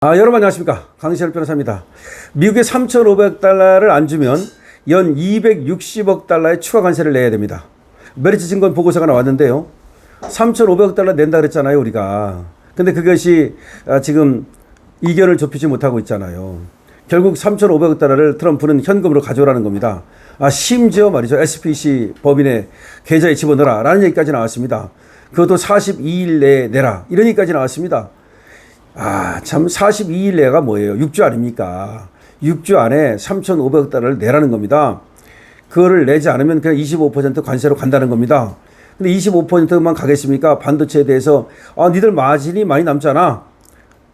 여러분 안녕하십니까. 강시열 변호사입니다. 미국의 3,500달러를 안 주면 연 260억 달러의 추가 관세를 내야 됩니다. 메리츠 증권 보고서가 나왔는데요. 3,500억 달러 낸다 그랬잖아요, 우리가. 근데 그것이 지금 이견을 좁히지 못하고 있잖아요. 결국 3,500억 달러를 트럼프는 현금으로 가져오라는 겁니다. 심지어 말이죠. SPC 법인의 계좌에 집어넣어라 라는 얘기까지 나왔습니다. 그것도 42일 내에 내라 이런 얘기까지 나왔습니다. 참 42일 내가 뭐예요? 6주 아닙니까? 6주 안에 3,500억 달러를 내라는 겁니다. 그거를 내지 않으면 그냥 25% 관세로 간다는 겁니다. 근데 25%만 가겠습니까? 반도체에 대해서 니들 마진이 많이 남잖아.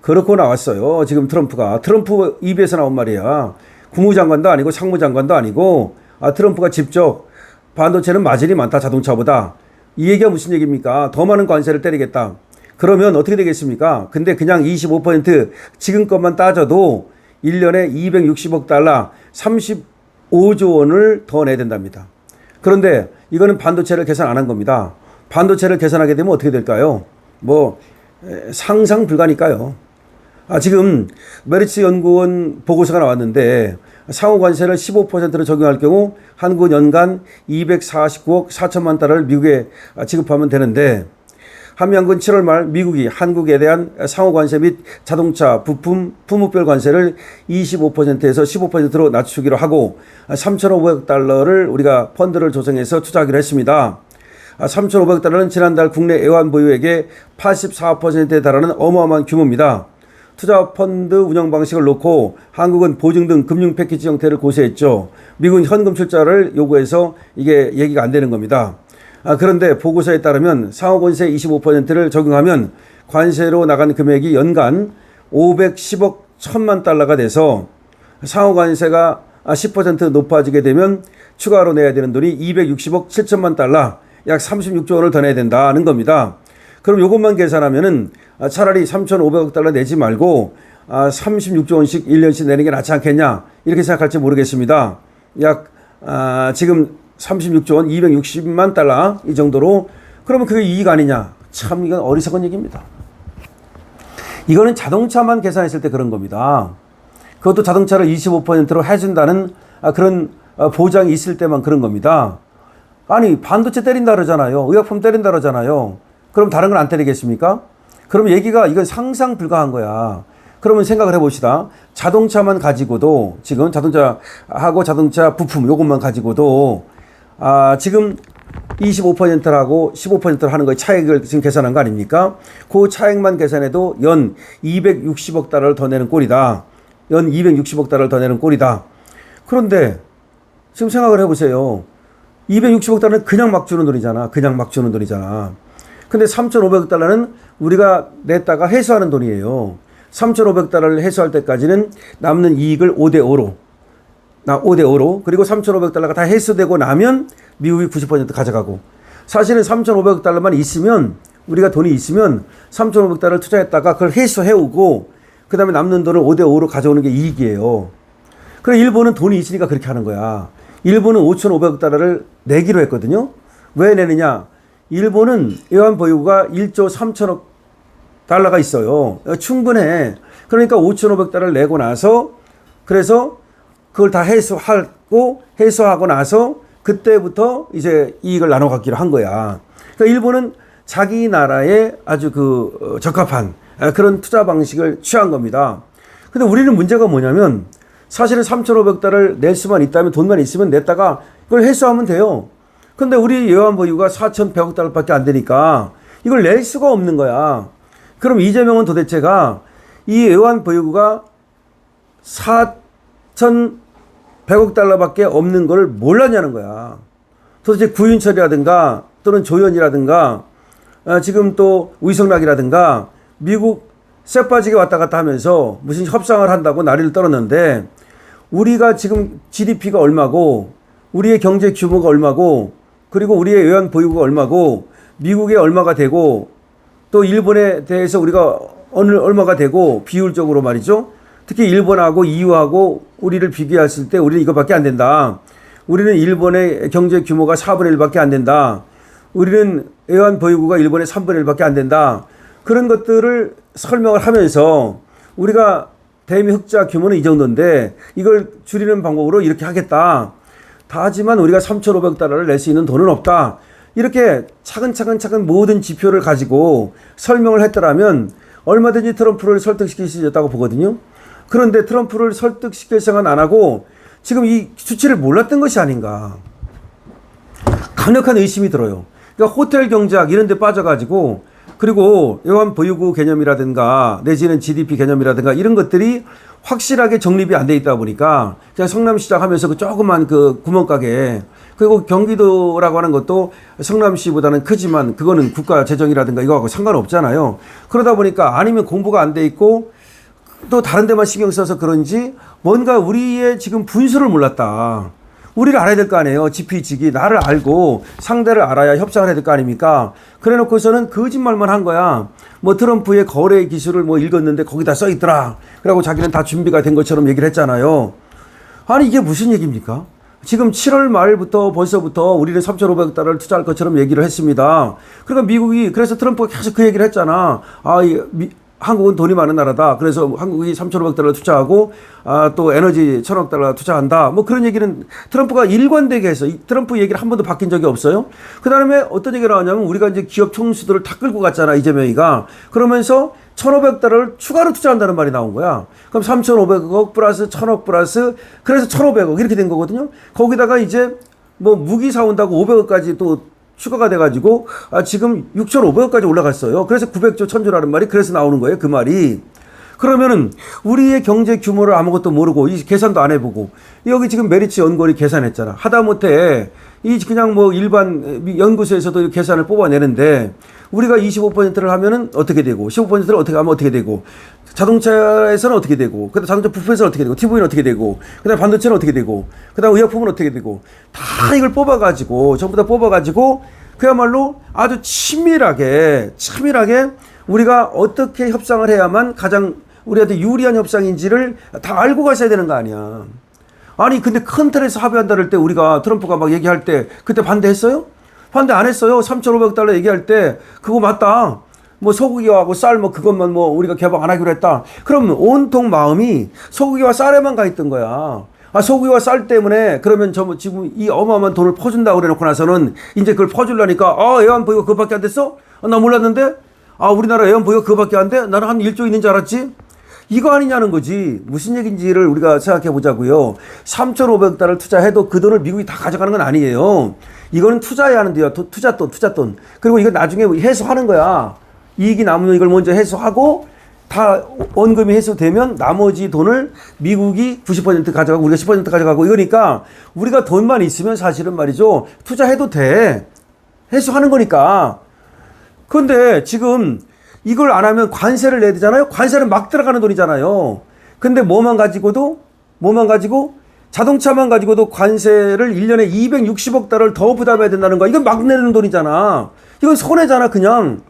그렇고 나왔어요. 지금 트럼프 입에서 나온 말이야. 국무장관도 아니고 상무장관도 아니고 트럼프가 직접 반도체는 마진이 많다, 자동차보다. 이 얘기가 무슨 얘기입니까? 더 많은 관세를 때리겠다. 그러면 어떻게 되겠습니까? 근데 그냥 25% 지금 것만 따져도 1년에 260억 달러 35조 원을 더 내야 된답니다. 그런데 이거는 반도체를 계산 안 한 겁니다. 반도체를 계산하게 되면 어떻게 될까요? 상상 불가니까요. 지금 메리츠 연구원 보고서가 나왔는데 상호 관세를 15%로 적용할 경우 한국은 연간 249억 4천만 달러를 미국에 지급하면 되는데 한미한군 7월 말 미국이 한국에 대한 상호관세 및 자동차 부품 품목별 관세를 25%에서 15%로 낮추기로 하고 3,500억 달러를 우리가 펀드를 조성해서 투자하기로 했습니다. 3,500억 달러는 지난달 국내 애완 보유액의 84%에 달하는 어마어마한 규모입니다. 투자 펀드 운영 방식을 놓고 한국은 보증 등 금융 패키지 형태를 고수했죠. 미국은 현금 출자를 요구해서 이게 얘기가 안 되는 겁니다. 그런데 보고서에 따르면 상호관세 25%를 적용하면 관세로 나간 금액이 연간 510억 1천만 달러가 돼서 상호관세가 10% 높아지게 되면 추가로 내야 되는 돈이 260억 7천만 달러, 약 36조 원을 더 내야 된다는 겁니다. 그럼 이것만 계산하면은 차라리 3,500억 달러 내지 말고 36조 원씩 1년씩 내는 게 낫지 않겠냐, 이렇게 생각할지 모르겠습니다. 지금 36조 원 260만 달러 이 정도로. 그러면 그게 이익 아니냐? 참 이건 어리석은 얘기입니다. 이거는 자동차만 계산했을 때 그런 겁니다. 그것도 자동차를 25%로 해준다는 그런 보장이 있을 때만 그런 겁니다. 반도체 때린다 그러잖아요. 의약품 때린다 그러잖아요. 그럼 다른 건 안 때리겠습니까? 그럼 이건 상상 불가한 거야. 그러면 생각을 해봅시다. 자동차만 가지고도, 지금 자동차하고 자동차 부품 요것만 가지고도 지금 25%라고 15%를 하는 거에 차액을 지금 계산한 거 아닙니까? 그 차액만 계산해도 연 260억 달러를 더 내는 꼴이다. 연 260억 달러를 더 내는 꼴이다. 그런데 지금 생각을 해보세요. 260억 달러는 그냥 막 주는 돈이잖아. 근데 3,500억 달러는 우리가 냈다가 회수하는 돈이에요. 3,500 달러를 회수할 때까지는 남는 이익을 5대5로 그리고 3,500 달러가 다 회수되고 나면 미국이 90% 가져가고, 사실은 3,500 달러만 있으면, 우리가 돈이 있으면 3,500 달러를 투자했다가 그걸 회수해오고 그 다음에 남는 돈을 5대5로 가져오는 게 이익이에요. 그래, 일본은 돈이 있으니까 그렇게 하는 거야. 일본은 5,500억 달러를 내기로 했거든요. 왜 내느냐? 일본은 애완 보유고가 1조 3천억 달러가 있어요. 충분해. 그러니까 5,500 달러를 내고 나서, 그래서 그걸 다 회수하고 나서 그때부터 이제 이익을 나눠 갖기로 한 거야. 그러니까 일본은 자기 나라에 아주 적합한 그런 투자 방식을 취한 겁니다. 근데 우리는 문제가 뭐냐면, 사실은 3,500 달러를 낼 수만 있다면, 돈만 있으면 냈다가 그걸 회수하면 돼요. 근데 우리 애완 보유가 4,100억 달러밖에 안 되니까 이걸 낼 수가 없는 거야. 그럼 이재명은 도대체가 이 애완 보유가 4,100억 달러밖에 없는 걸 몰랐냐는 거야. 도대체 구윤철이라든가 또는 조현이라든가 지금 또 위성락이라든가 미국 쇠 빠지게 왔다 갔다 하면서 무슨 협상을 한다고 난리를 떨었는데, 우리가 지금 GDP가 얼마고 우리의 경제 규모가 얼마고 그리고 우리의 애완 보유고가 얼마고 미국에 얼마가 되고 또 일본에 대해서 우리가 얼마가 되고, 비율적으로 말이죠. 특히 일본하고 EU하고 우리를 비교했을 때 우리는 이거밖에 안 된다. 우리는 일본의 경제 규모가 4분의 1밖에 안 된다. 우리는 애완 보유고가 일본의 3분의 1밖에 안 된다. 그런 것들을 설명을 하면서 우리가 대미 흑자 규모는 이 정도인데 이걸 줄이는 방법으로 이렇게 하겠다. 다 하지만 우리가 3,500달러를 낼 수 있는 돈은 없다. 이렇게 차근차근 모든 지표를 가지고 설명을 했더라면 얼마든지 트럼프를 설득시킬 수 있었다고 보거든요. 그런데 트럼프를 설득시킬 생각은 안 하고 지금 이 수치를 몰랐던 것이 아닌가. 강력한 의심이 들어요. 그러니까 호텔 경제학 이런 데 빠져가지고 그리고 외환 보유고 개념이라든가 내지는 GDP 개념이라든가 이런 것들이 확실하게 정립이 안 돼 있다 보니까 그냥 성남시장 하면서 그 조그만 그 구멍가게 그리고 경기도라고 하는 것도 성남시보다는 크지만 그거는 국가 재정이라든가 이거하고 상관없잖아요. 그러다 보니까 아니면 공부가 안 돼 있고 또 다른 데만 신경 써서 그런지 뭔가 우리의 지금 분수를 몰랐다. 우리를 알아야 될 거 아니에요. 지피지기 나를 알고 상대를 알아야 협상을 해야 될 거 아닙니까? 그래 놓고서는 거짓말만 한 거야. 뭐 트럼프의 거래 기술을 뭐 읽었는데 거기다 써 있더라. 그러고 자기는 다 준비가 된 것처럼 얘기를 했잖아요. 아니 이게 무슨 얘기입니까? 지금 7월 말부터 벌써부터 우리는 3,500달러를 투자할 것처럼 얘기를 했습니다. 그러니까 미국이 그래서 트럼프가 계속 그 얘기를 했잖아. 한국은 돈이 많은 나라다. 그래서 한국이 3,500달러 투자하고 또 에너지 1,000억 달러 투자한다. 뭐 그런 얘기는 트럼프가 일관되게 해서 트럼프 얘기를 한 번도 바뀐 적이 없어요. 그 다음에 어떤 얘기가 나왔냐면 우리가 이제 기업 총수들을 다 끌고 갔잖아. 이재명이가. 그러면서 1,500달러를 추가로 투자한다는 말이 나온 거야. 그럼 3,500억 플러스 1,000억 플러스 그래서 1,500억 이렇게 된 거거든요. 거기다가 이제 뭐 무기 사온다고 500억까지 또 추가가 돼가지고 지금 6,500억까지 올라갔어요. 그래서 900조 1,000조라는 말이 그래서 나오는 거예요. 그 말이. 그러면은 우리의 경제 규모를 아무것도 모르고 이 계산도 안 해보고 여기 지금 메리츠 연구원이 계산했잖아. 하다못해 이 그냥 뭐 일반 연구소에서도 계산을 뽑아내는데 우리가 25%를 하면은 어떻게 되고 15%를 어떻게 하면 어떻게 되고 자동차에서는 어떻게 되고 그다음 자동차 부품에서는 어떻게 되고 TV는 어떻게 되고 그다음 반도체는 어떻게 되고 그다음 의약품은 어떻게 되고 다 이걸 뽑아가지고 전부 다 뽑아가지고 그야말로 아주 치밀하게 우리가 어떻게 협상을 해야만 가장 우리한테 유리한 협상인지를 다 알고 가셔야 되는 거 아니야. 아니 근데 큰 틀에서 합의한다 할 때 우리가 트럼프가 막 얘기할 때 그때 반대했어요? 반대 안 했어요. 3,500달러 얘기할 때 그거 맞다. 뭐 소고기하고 쌀 뭐 그것만 뭐 우리가 개방 안 하기로 했다. 그럼 온통 마음이 소고기와 쌀에만 가 있던 거야. 소고기와 쌀 때문에 그러면 지금 이 어마어마한 돈을 퍼준다고 그래 놓고 나서는 이제 그걸 퍼주려니까 애완보유가 그거밖에 안 됐어? 나 몰랐는데? 우리나라 애완보유가 그거밖에 안 돼? 나는 한 1조 있는 줄 알았지? 이거 아니냐는 거지. 무슨 얘기인지를 우리가 생각해 보자고요. 3,500달러를 투자해도 그 돈을 미국이 다 가져가는 건 아니에요. 이거는 투자해야 하는데요. 투자돈. 그리고 이거 나중에 회수하는 거야. 이익이 남으면 이걸 먼저 회수하고 다 원금이 회수되면 나머지 돈을 미국이 90% 가져가고 우리가 10% 가져가고 이거니까 우리가 돈만 있으면 사실은 말이죠. 투자해도 돼. 회수하는 거니까. 그런데 지금 이걸 안 하면 관세를 내야 되잖아요. 관세는 막 들어가는 돈이잖아요. 근데 뭐만 가지고 자동차만 가지고도 관세를 1년에 260억 달러를 더 부담해야 된다는 거야. 이건 막 내는 돈이잖아. 이건 손해잖아 그냥.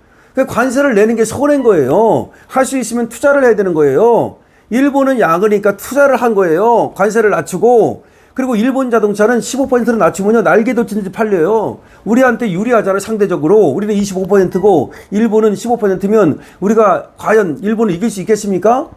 관세를 내는 게 손해인 거예요. 할 수 있으면 투자를 해야 되는 거예요. 일본은 야근이니까 투자를 한 거예요. 관세를 낮추고. 그리고 일본 자동차는 15%를 낮추면요 날개도 든지 팔려요. 우리한테 유리하잖아요. 상대적으로 우리는 25%고 일본은 15%면 우리가 과연 일본을 이길 수 있겠습니까?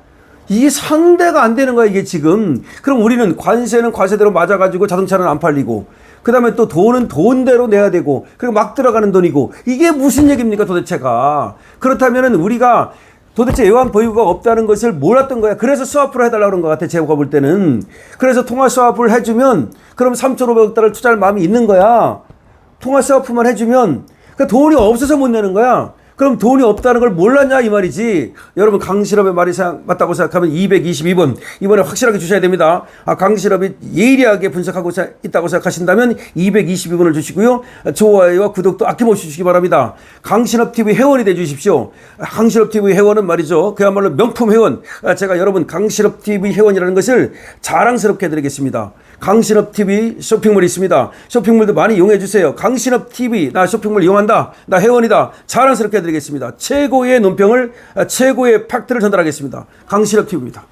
이게 상대가 안 되는 거야 이게 지금. 그럼 우리는 관세는 관세대로 맞아가지고 자동차는 안 팔리고 그 다음에 또 돈은 돈대로 내야 되고 그리고 막 들어가는 돈이고 이게 무슨 얘기입니까 도대체가. 그렇다면 우리가 도대체 애완 보유고가 없다는 것을 몰랐던 거야. 그래서 스와프를 해달라고 그런 것 같아. 제가 볼 때는. 그래서 통화 스와프를 해주면 그럼 3,500달러를 투자할 마음이 있는 거야. 통화 스와프만 해주면 그러니까 돈이 없어서 못 내는 거야. 그럼 돈이 없다는 걸 몰랐냐 이 말이지. 여러분 강실업의 말이 맞다고 생각하면 222번 이번에 확실하게 주셔야 됩니다. 강실업이 예리하게 분석하고 있다고 생각하신다면 222번을 주시고요. 좋아요와 구독도 아낌없이 주시기 바랍니다. 강실업TV 회원이 되주십시오. 강실업TV 회원은 말이죠. 그야말로 명품 회원. 제가 여러분 강실업TV 회원이라는 것을 자랑스럽게 해드리겠습니다. 강신업TV 쇼핑몰이 있습니다. 쇼핑몰도 많이 이용해주세요. 강신업TV 나 쇼핑몰 이용한다. 나 회원이다. 자랑스럽게 해드리겠습니다. 최고의 논평을 최고의 팩트를 전달하겠습니다. 강신업TV입니다.